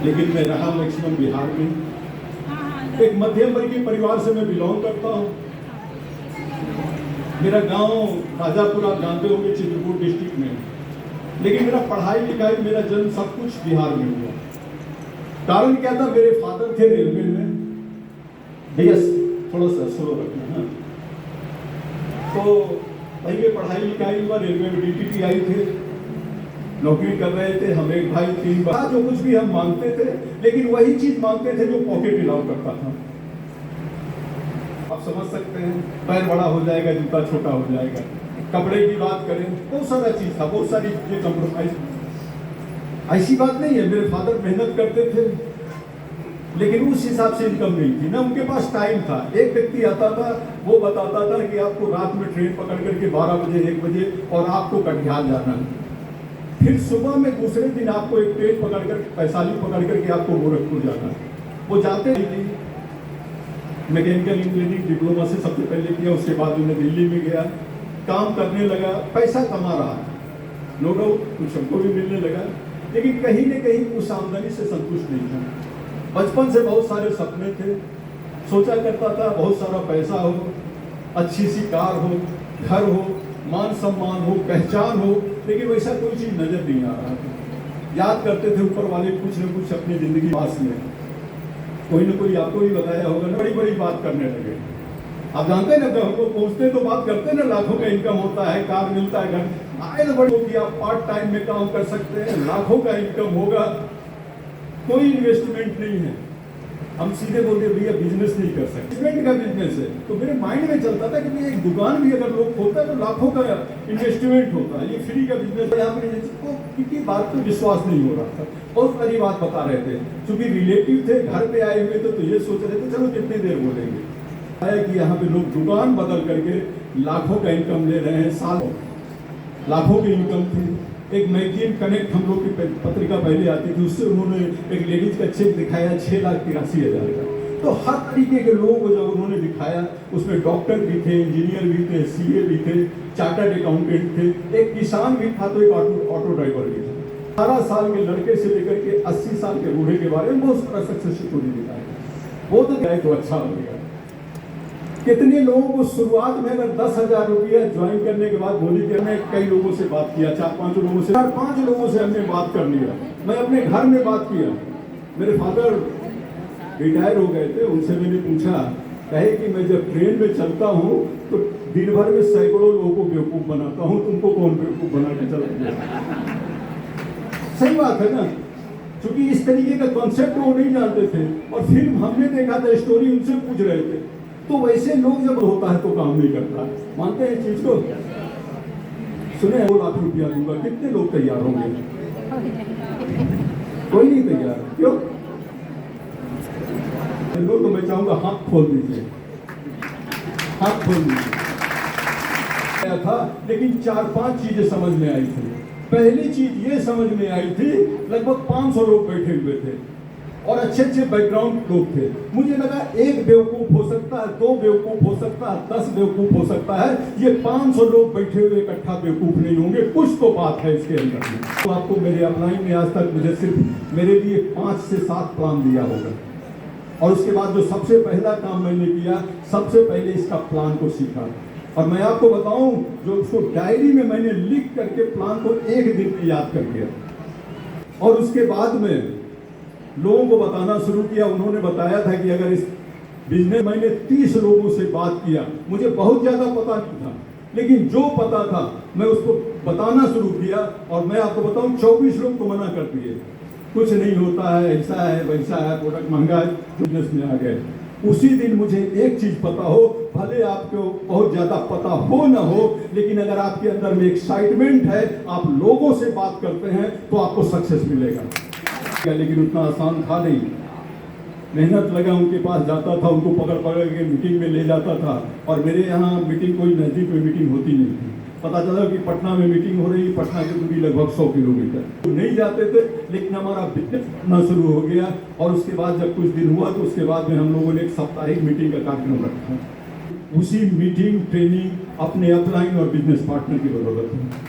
लेकिन मैं रहा मैक्सिमम बिहार में। एक मध्यम वर्गीय परिवार से मैं बिलोंग करता हूँ। मेरा गांव राजापुर आप जानते होंगे चित्रकूट डिस्ट्रिक्ट में, लेकिन मेरा पढ़ाई लिखाई मेरा जन्म सब कुछ बिहार में हुआ। कारण क्या था, मेरे फादर थे रेलवे में। भैया थोड़ा सा स्लो रखना है। तो भाई में पढ़ाई लिखाई हुआ, रेलवे में DTT आई थे, नौकरी कर रहे थे। हम एक भाई 3 भाई, जो कुछ भी हम मांगते थे, लेकिन वही चीज मांगते थे जो पॉकेट अलाउ करता था। आप समझ सकते हैं, पैर बड़ा हो जाएगा, जूता छोटा हो जाएगा। कपड़े की बात करें, बहुत सारा चीज था, बहुत सारी चीजें कम्प्रोमाइज। ऐसी बात नहीं है, मेरे फादर मेहनत करते थे, लेकिन उस हिसाब से इनकम नहीं थी ना, उनके पास टाइम था। एक व्यक्ति आता था, वो बताता था कि आपको रात में ट्रेन पकड़ करके 12 बजे 1 बजे और आपको कटिहार जाना है। फिर सुबह में दूसरे दिन आपको एक ट्रेन पकड़ कर, वैशाली पकड़ करके आपको गोरखपुर जाना है। वो जाते ही मैकेनिकल इंजीनियरिंग डिप्लोमा से सबसे पहले किया, उसके बाद उन्हें दिल्ली में गया, काम करने लगा, पैसा कमा रहा, नो डाउट कुछ हमको भी मिलने लगा, लेकिन कहीं न कहीं उस आमदनी से संतुष्ट नहीं था। बचपन से बहुत सारे सपने थे, सोचा करता था बहुत सारा पैसा हो, अच्छी सी कार हो, घर हो, मान सम्मान हो, पहचान हो, लेकिन वैसा कोई चीज नजर नहीं आ रहा था। याद करते थे ऊपर वाले कुछ न कुछ अपनी जिंदगी पास में, कोई न कोई आपको भी बताया होगा ना, बड़ी बड़ी बात करने लगे। आप जानते हैं ना, हमको पहुंचते तो बात करते ना, लाखों का इनकम होता है, कार मिलता है, घर आए ना, बड़ी होगी, आप पार्ट टाइम में काम कर सकते हैं, लाखों का इनकम होगा, कोई इन्वेस्टमेंट नहीं है। हम सीधे बोलते भैया बिजनेस नहीं कर सकते, इन्वेस्टमेंट का बिजनेस है। तो मेरे माइंड में चलता था कि एक दुकान भी अगर लोग खोलता है तो लाखों का इन्वेस्टमेंट होता है, ये फ्री का बिजनेस है। यहाँ पर किसी बात पर विश्वास नहीं हो रहा था, बहुत सारी बात बता रहे थे, क्योंकि रिलेटिव थे, घर पे आए हुए थे, तो ये सोच रहे थे चलो कितनी देर बोलेंगे। आया कि यहाँ पे लोग दुकान बदल करके लाखों का इनकम ले रहे हैं, साल लाखों की इनकम थी। एक मैगजीन कनेक्ट हम लोग की पत्रिका पहले आती थी, उससे उन्होंने एक लेडीज का चेक दिखाया 6,83,000 का। तो हर तरीके के लोगों को जब उन्होंने दिखाया, उसमें डॉक्टर भी थे, इंजीनियर भी थे, CA भी थे, चार्टर्ड अकाउंटेंट थे, एक किसान भी था, तो एक ऑटो ड्राइवर भी था। 18 साल के लड़के से लेकर के 80 साल के बूढ़े के बारे में बहुत सारा सक्सेस स्टोरी दिखाया। वो तो गए तो अच्छा हो गया। कितने लोगों को शुरुआत में अगर 10,000 रुपया ज्वाइन करने के बाद बोली कि हमने कई लोगों से बात किया, 4-5 लोगों से, 4-5 लोगों से हमने बात कर लिया। मैं अपने घर में बात किया, मेरे फादर रिटायर हो गए थे, उनसे मैंने पूछा, कहे कि मैं जब ट्रेन में चलता हूँ तो दिन भर में सैकड़ों लोगों को बेवकूफ बनाता हूँ, तुमको कौन बेवकूफ बना के चला? सही बात है ना, क्योंकि इस तरीके का कॉन्सेप्ट वो नहीं जानते थे। और फिर हमने देखा था, स्टोरी उनसे पूछ रहे थे, तो वैसे लोग जब होता है तो काम नहीं करता। मानते हैं चीज को? सुने 2 लाख रुपया दूंगा, कितने लोग तैयार होंगे? कोई नहीं तैयार, क्यों? लोग तो मैं चाहूंगा हाथ खोल दीजिए, हाथ खोल दीजिए। था, लेकिन 4-5 चीजें समझ में आई थी। पहली चीज ये समझ में आई थी, लगभग 500 लोग बैठे हुए थे और अच्छे अच्छे बैकग्राउंड लोग थे। मुझे लगा 1 बेवकूफ हो सकता है, 2 बेवकूफ हो सकता है, 10 बेवकूफ हो सकता है, ये 500 लोग बैठे हुए इकट्ठा बेवकूफ नहीं होंगे, कुछ तो बात है इसके अंदर में। तो आपको मेरे अपलाइन में आज तक मुझे सिर्फ मेरे लिए 5 से 7 प्लान दिया होगा, और उसके बाद जो सबसे पहला काम मैंने किया, सबसे पहले इसका प्लान को सीखा। और मैं आपको बताऊं, जो उसको डायरी में मैंने लिख करके प्लान को 1 दिन में याद कर लिया, और उसके बाद में लोगों को बताना शुरू किया। उन्होंने बताया था कि अगर इस बिजनेस, मैंने 30 लोगों से बात किया, मुझे बहुत ज्यादा पता नहीं था, लेकिन जो पता था मैं उसको बताना शुरू किया। और मैं आपको बताऊं, 24 लोग तो मना कर दिए, कुछ नहीं होता है, ऐसा है वैसा है, प्रोडक्ट महंगा है, बिजनेस में आ गए। उसी दिन मुझे एक चीज पता हो, भले आपको बहुत ज्यादा पता हो ना हो, लेकिन अगर आपके अंदर में एक्साइटमेंट है, आप लोगों से बात करते हैं, तो आपको सक्सेस मिलेगा। लेकिन उतना आसान था नहीं, मेहनत लगा, उनके पास जाता था, उनको पकड़ पकड़ के मीटिंग में ले जाता था। और मेरे यहाँ मीटिंग कोई नजदीक में मीटिंग होती नहीं थी। पता चला कि पटना में मीटिंग हो रही, पटना की दूरी लगभग 100 किलोमीटर, तो नहीं जाते थे, लेकिन हमारा बिजनेस होना शुरू हो गया। और उसके बाद जब कुछ दिन हुआ, तो उसके बाद में हम लोगों ने एक साप्ताहिक मीटिंग का कार्यक्रम रखा। उसी मीटिंग, ट्रेनिंग अपने अपलाइन और बिजनेस पार्टनर की बदौलत है।